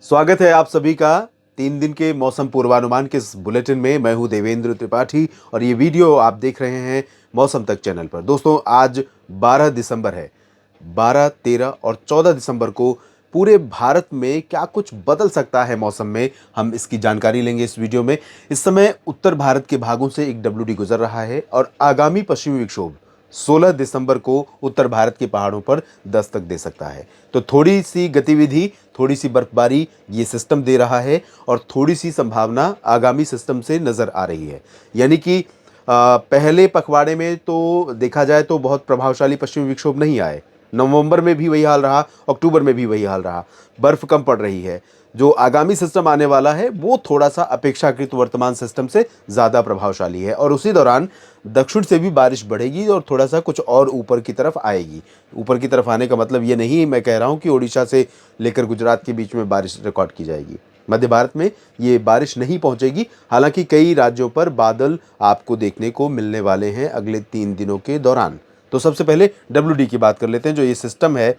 स्वागत है आप सभी का 3 दिन के मौसम पूर्वानुमान के इस बुलेटिन में। मैं हूं देवेंद्र त्रिपाठी और ये वीडियो आप देख रहे हैं मौसम तक चैनल पर। दोस्तों, आज 12 दिसंबर है। 12, 13 और 14 दिसंबर को पूरे भारत में क्या कुछ बदल सकता है मौसम में, हम इसकी जानकारी लेंगे इस वीडियो में। इस समय उत्तर भारत के भागों से एक WD गुजर रहा है और आगामी पश्चिमी विक्षोभ 16 दिसंबर को उत्तर भारत के पहाड़ों पर दस्तक दे सकता है। तो थोड़ी सी गतिविधि, थोड़ी सी बर्फबारी ये सिस्टम दे रहा है और थोड़ी सी संभावना आगामी सिस्टम से नजर आ रही है। यानी कि पहले पखवाड़े में तो देखा जाए तो बहुत प्रभावशाली पश्चिमी विक्षोभ नहीं आए। नवंबर में भी वही हाल रहा, अक्टूबर में भी वही हाल रहा। बर्फ कम पड़ रही है। जो आगामी सिस्टम आने वाला है वो थोड़ा सा अपेक्षाकृत वर्तमान सिस्टम से ज़्यादा प्रभावशाली है और उसी दौरान दक्षिण से भी बारिश बढ़ेगी और थोड़ा सा कुछ और ऊपर की तरफ आएगी। ऊपर की तरफ आने का मतलब ये नहीं मैं कह रहा हूँ कि ओडिशा से लेकर गुजरात के बीच में बारिश रिकॉर्ड की जाएगी। मध्य भारत में ये बारिश नहीं पहुंचेगी। हालांकि कई राज्यों पर बादल आपको देखने को मिलने वाले हैं अगले 3 दिनों के दौरान। तो सबसे पहले WD की बात कर लेते हैं, जो ये सिस्टम है,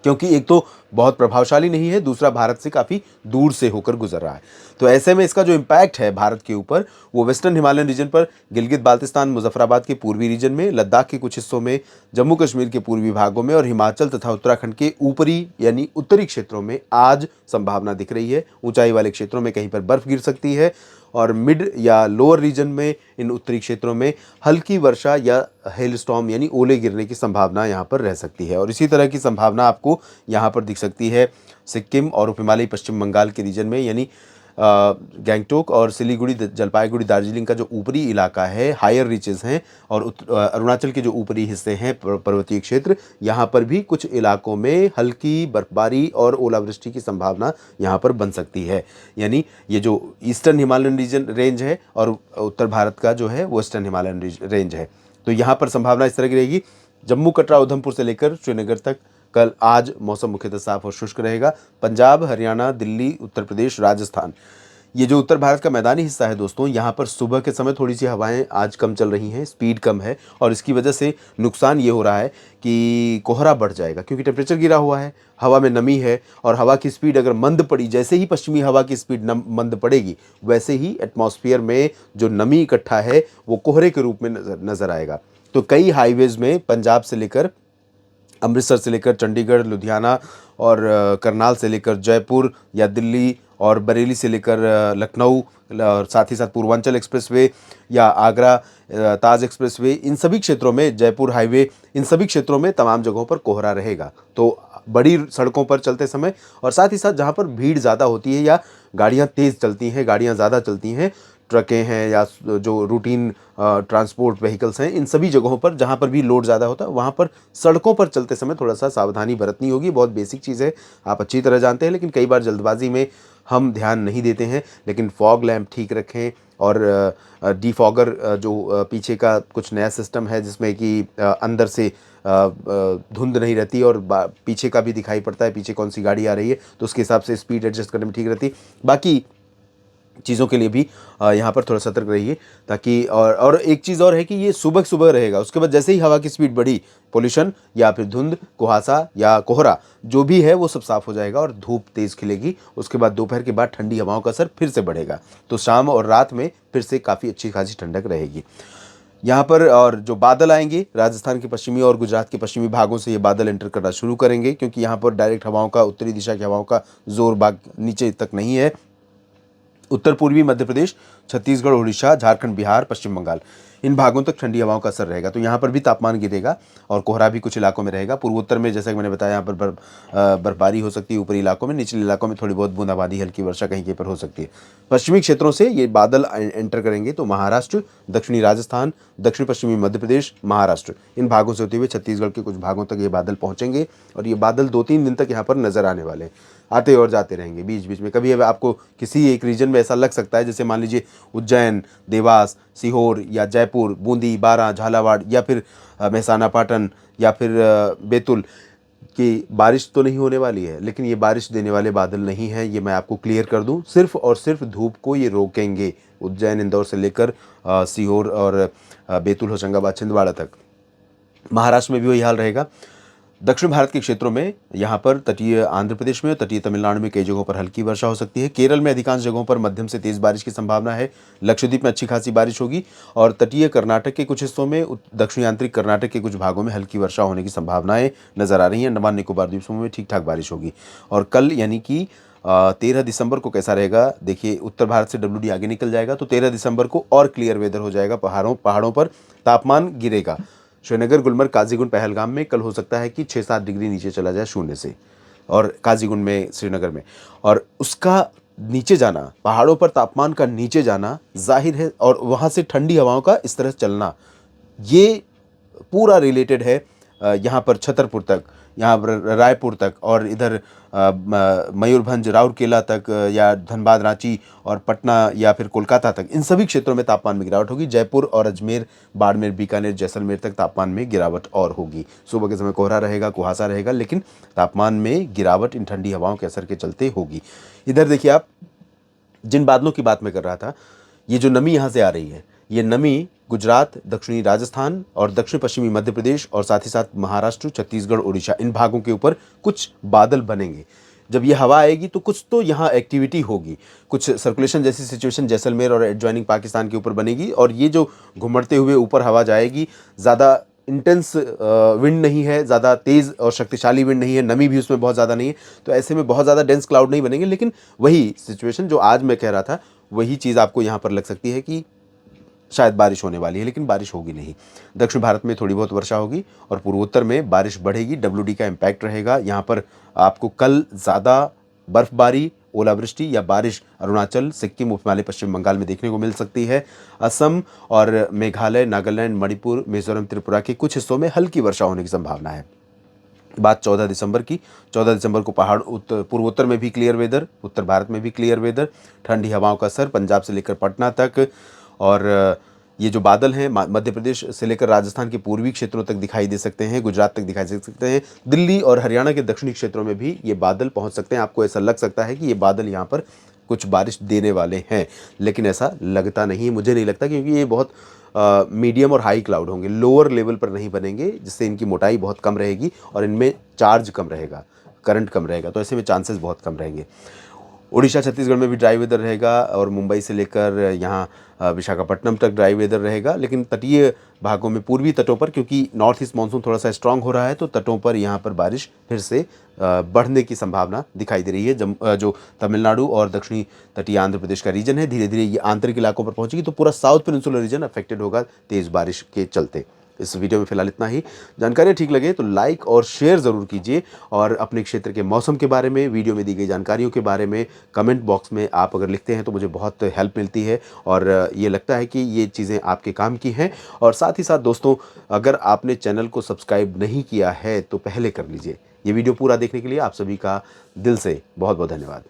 क्योंकि एक तो बहुत प्रभावशाली नहीं है, दूसरा भारत से काफ़ी दूर से होकर गुजर रहा है। तो ऐसे में इसका जो इम्पैक्ट है भारत के ऊपर वो वेस्टर्न हिमालयन रीजन पर, गिलगित बाल्तिस्तान मुजफ्फराबाद के पूर्वी रीजन में, लद्दाख के कुछ हिस्सों में, जम्मू कश्मीर के पूर्वी भागों में और हिमाचल तथा उत्तराखंड के ऊपरी यानी उत्तरी क्षेत्रों में आज संभावना दिख रही है। ऊंचाई वाले क्षेत्रों में कहीं पर बर्फ गिर सकती है और मिड या लोअर रीजन में इन उत्तरी क्षेत्रों में हल्की वर्षा या हेल स्टॉर्म यानी ओले गिरने की संभावना यहाँ पर रह सकती है। और इसी तरह की संभावना आपको यहाँ पर दिख सकती है सिक्किम और उप हिमालयी पश्चिम बंगाल के रीजन में, यानी गैंगटोक और सिलीगुड़ी, जलपाईगुड़ी, दार्जिलिंग का जो ऊपरी इलाका है, हायर रीचेस हैं, और अरुणाचल के जो ऊपरी हिस्से हैं, पर्वतीय क्षेत्र, यहाँ पर भी कुछ इलाकों में हल्की बर्फबारी और ओलावृष्टि की संभावना यहाँ पर बन सकती है। यानी ये जो ईस्टर्न हिमालयन रीजन रेंज है और उत्तर भारत का जो है वेस्टर्न हिमालयन रेंज है, तो यहाँ पर संभावना इस तरह की रहेगी। जम्मू, कटरा, उधमपुर से लेकर श्रीनगर तक कल आज मौसम मुख्यतः साफ और शुष्क रहेगा। पंजाब, हरियाणा, दिल्ली, उत्तर प्रदेश, राजस्थान, ये जो उत्तर भारत का मैदानी हिस्सा है दोस्तों, यहाँ पर सुबह के समय थोड़ी सी हवाएं आज कम चल रही हैं, स्पीड कम है और इसकी वजह से नुकसान ये हो रहा है कि कोहरा बढ़ जाएगा, क्योंकि टेम्परेचर गिरा हुआ है, हवा में नमी है और हवा की स्पीड अगर मंद पड़ी, जैसे ही पश्चिमी हवा की स्पीड मंद पड़ेगी वैसे ही एटमॉस्फेयर में जो नमी इकट्ठा है वो कोहरे के रूप में नजर आएगा। तो कई हाईवेज में पंजाब से लेकर अमृतसर से लेकर चंडीगढ़, लुधियाना और करनाल से लेकर जयपुर या दिल्ली और बरेली से लेकर लखनऊ और साथ ही साथ पूर्वांचल एक्सप्रेसवे या आगरा ताज एक्सप्रेसवे, इन सभी क्षेत्रों में, जयपुर हाईवे, इन सभी क्षेत्रों में तमाम जगहों पर कोहरा रहेगा। तो बड़ी सड़कों पर चलते समय और साथ ही साथ जहाँ पर भीड़ ज़्यादा होती है या गाड़ियाँ तेज़ चलती हैं, गाड़ियाँ ज़्यादा चलती हैं, ट्रकें हैं या जो रूटीन ट्रांसपोर्ट व्हीकल्स हैं, इन सभी जगहों पर जहाँ पर भी लोड ज़्यादा होता है वहाँ पर सड़कों पर चलते समय थोड़ा सा सावधानी बरतनी होगी। बहुत बेसिक चीज़ है, आप अच्छी तरह जानते हैं, लेकिन कई बार जल्दबाजी में हम ध्यान नहीं देते हैं। लेकिन फॉग लैंप ठीक रखें और डीफॉगर जो पीछे का कुछ नया सिस्टम है जिसमें कि अंदर से धुंध नहीं रहती और पीछे का भी दिखाई पड़ता है, पीछे कौन सी गाड़ी आ रही है, तो उसके हिसाब से स्पीड एडजस्ट करने में ठीक रहती है। बाकी चीज़ों के लिए भी यहाँ पर थोड़ा सतर्क रहिए, ताकि और एक चीज़ और है कि ये सुबह सुबह रहेगा, उसके बाद जैसे ही हवा की स्पीड बढ़ी, पोल्यूशन या फिर धुंध, कुहासा या कोहरा जो भी है वो सब साफ हो जाएगा और धूप तेज़ खिलेगी। उसके बाद दोपहर के बाद ठंडी हवाओं का असर फिर से बढ़ेगा, तो शाम और रात में फिर से काफ़ी अच्छी खासी ठंडक रहेगी यहाँ पर। और जो बादल आएंगे राजस्थान के पश्चिमी और गुजरात के पश्चिमी भागों से, ये बादल एंटर करना शुरू करेंगे, क्योंकि यहाँ पर डायरेक्ट हवाओं का, उत्तरी दिशा की हवाओं का जोर बाग नीचे तक नहीं है। उत्तर पूर्वी मध्य प्रदेश, छत्तीसगढ़, उड़ीसा, झारखंड, बिहार, पश्चिम बंगाल, इन भागों तक ठंडी हवाओं का असर रहेगा, तो यहाँ पर भी तापमान गिरेगा और कोहरा भी कुछ इलाकों में रहेगा। पूर्वोत्तर में जैसा कि मैंने बताया, यहाँ पर बर्फबारी हो सकती है ऊपरी इलाकों में, निचले इलाकों में थोड़ी बहुत बूंदाबांदी, हल्की वर्षा कहीं कहीं पर हो सकती है। पश्चिमी क्षेत्रों से ये बादल एंटर करेंगे तो महाराष्ट्र, दक्षिणी राजस्थान, दक्षिण पश्चिमी मध्य प्रदेश, महाराष्ट्र, इन भागों से होते हुए छत्तीसगढ़ के कुछ भागों तक ये बादल पहुँचेंगे और ये बादल 2-3 दिन तक यहाँ पर नजर आने वाले हैं, आते और जाते रहेंगे बीच बीच में। कभी आपको किसी एक रीजन में ऐसा लग सकता है, जैसे मान लीजिए उज्जैन, देवास, सीहोर या जयपुर, बूंदी, बारां, झालावाड़ या फिर मेहसाना, पाटन या फिर बैतूल की बारिश तो नहीं होने वाली है, लेकिन ये बारिश देने वाले बादल नहीं हैं, ये मैं आपको क्लियर कर दूं। सिर्फ और सिर्फ धूप को ये रोकेंगे, उज्जैन, इंदौर से लेकर सीहोर और बैतूल, होशंगाबाद, छिंदवाड़ा तक। महाराष्ट्र में भी वही हाल रहेगा। दक्षिण भारत के क्षेत्रों में यहाँ पर तटीय आंध्र प्रदेश में, तटीय तमिलनाडु में कई जगहों पर हल्की वर्षा हो सकती है। केरल में अधिकांश जगहों पर मध्यम से तेज बारिश की संभावना है। लक्षद्वीप में अच्छी खासी बारिश होगी और तटीय कर्नाटक के कुछ हिस्सों में, दक्षिणी आंतरिक कर्नाटक के कुछ भागों में हल्की वर्षा होने की संभावनाएं नजर आ रही हैं। अंडमान निकोबार द्वीप समूह में ठीक ठाक बारिश होगी। और कल यानी कि 13 दिसंबर को कैसा रहेगा, देखिए उत्तर भारत से WD आगे निकल जाएगा तो 13 दिसंबर को और क्लियर वेदर हो जाएगा। पहाड़ों पर तापमान गिरेगा। श्रीनगर, गुलमर्ग, काजीगुंड, पहलगाम में कल हो सकता है कि 6-7 डिग्री नीचे चला जाए शून्य से, और काजीगुंड में, श्रीनगर में, और उसका नीचे जाना, पहाड़ों पर तापमान का नीचे जाना जाहिर है, और वहाँ से ठंडी हवाओं का इस तरह चलना, ये पूरा रिलेटेड है यहाँ पर छतरपुर तक, यहाँ पर रायपुर तक, और इधर मयूरभंज, राउरकेला तक, या धनबाद, रांची और पटना या फिर कोलकाता तक, इन सभी क्षेत्रों में तापमान में गिरावट होगी। जयपुर और अजमेर, बाड़मेर, बीकानेर, जैसलमेर तक तापमान में गिरावट और होगी। सुबह के समय कोहरा रहेगा, कुहासा रहेगा, लेकिन तापमान में गिरावट इन ठंडी हवाओं के असर के चलते होगी। इधर देखिए आप, जिन बादलों की बात मैं कर रहा था, ये जो नमी यहाँ से आ रही है, ये नमी गुजरात, दक्षिणी राजस्थान और दक्षिण पश्चिमी मध्य प्रदेश और साथ ही साथ महाराष्ट्र, छत्तीसगढ़, उड़ीसा, इन भागों के ऊपर कुछ बादल बनेंगे। जब ये हवा आएगी तो कुछ तो यहाँ एक्टिविटी होगी, कुछ सर्कुलेशन जैसी सिचुएशन जैसलमेर और एडजॉइनिंग पाकिस्तान के ऊपर बनेगी, और ये जो घुमड़ते हुए ऊपर हवा जाएगी, ज़्यादा इंटेंस विंड नहीं है, ज़्यादा तेज़ और शक्तिशाली विंड नहीं है, नमी भी उसमें बहुत ज़्यादा नहीं है, तो ऐसे में बहुत ज़्यादा डेंस क्लाउड नहीं बनेंगे। लेकिन वही सिचुएशन जो आज मैं कह रहा था, वही चीज़ आपको यहाँ पर लग सकती है कि शायद बारिश होने वाली है, लेकिन बारिश होगी नहीं। दक्षिण भारत में थोड़ी बहुत वर्षा होगी और पूर्वोत्तर में बारिश बढ़ेगी। WD का इम्पैक्ट रहेगा। यहाँ पर आपको कल ज़्यादा बर्फबारी, ओलावृष्टि या बारिश अरुणाचल, सिक्किम, उप हिमालय, पश्चिम बंगाल में देखने को मिल सकती है। असम और मेघालय, नागालैंड, मणिपुर, मिजोरम, त्रिपुरा के कुछ हिस्सों में हल्की वर्षा होने की संभावना है। बात 14 दिसंबर की, 14 दिसंबर को पूर्वोत्तर में भी क्लियर वेदर, उत्तर भारत में भी क्लियर वेदर, ठंडी हवाओं का असर पंजाब से लेकर पटना तक, और ये जो बादल हैं मध्य प्रदेश से लेकर राजस्थान के पूर्वी क्षेत्रों तक दिखाई दे सकते हैं, गुजरात तक दिखाई दे सकते हैं, दिल्ली और हरियाणा के दक्षिणी क्षेत्रों में भी ये बादल पहुंच सकते हैं। आपको ऐसा लग सकता है कि ये बादल यहाँ पर कुछ बारिश देने वाले हैं, लेकिन ऐसा लगता नहीं है, मुझे नहीं लगता, क्योंकि ये बहुत मीडियम और हाई क्लाउड होंगे, लोअर लेवल पर नहीं बनेंगे, जिससे इनकी मोटाई बहुत कम रहेगी और इनमें चार्ज कम रहेगा, करंट कम रहेगा, तो ऐसे में चांसेस बहुत कम रहेंगे। उड़ीसा, छत्तीसगढ़ में भी ड्राई वेदर रहेगा और मुंबई से लेकर यहाँ विशाखापट्टनम तक ड्राई वेदर रहेगा, लेकिन तटीय भागों में, पूर्वी तटों पर, क्योंकि नॉर्थ ईस्ट मानसून थोड़ा सा स्ट्रांग हो रहा है, तो तटों पर यहाँ पर बारिश फिर से बढ़ने की संभावना दिखाई दे रही है। जो तमिलनाडु और दक्षिणी तटीय आंध्र प्रदेश का रीजन है, धीरे धीरे ये आंतरिक इलाकों पर पहुँचेगी, तो पूरा साउथ पेनिनसुलर रीजन अफेक्टेड होगा तेज़ बारिश के चलते। इस वीडियो में फिलहाल इतना ही। जानकारी ठीक लगे तो लाइक और शेयर ज़रूर कीजिए, और अपने क्षेत्र के मौसम के बारे में, वीडियो में दी गई जानकारियों के बारे में कमेंट बॉक्स में आप अगर लिखते हैं तो मुझे बहुत हेल्प मिलती है, और ये लगता है कि ये चीज़ें आपके काम की हैं। और साथ ही साथ दोस्तों, अगर आपने चैनल को सब्सक्राइब नहीं किया है तो पहले कर लीजिए। ये वीडियो पूरा देखने के लिए आप सभी का दिल से बहुत बहुत धन्यवाद।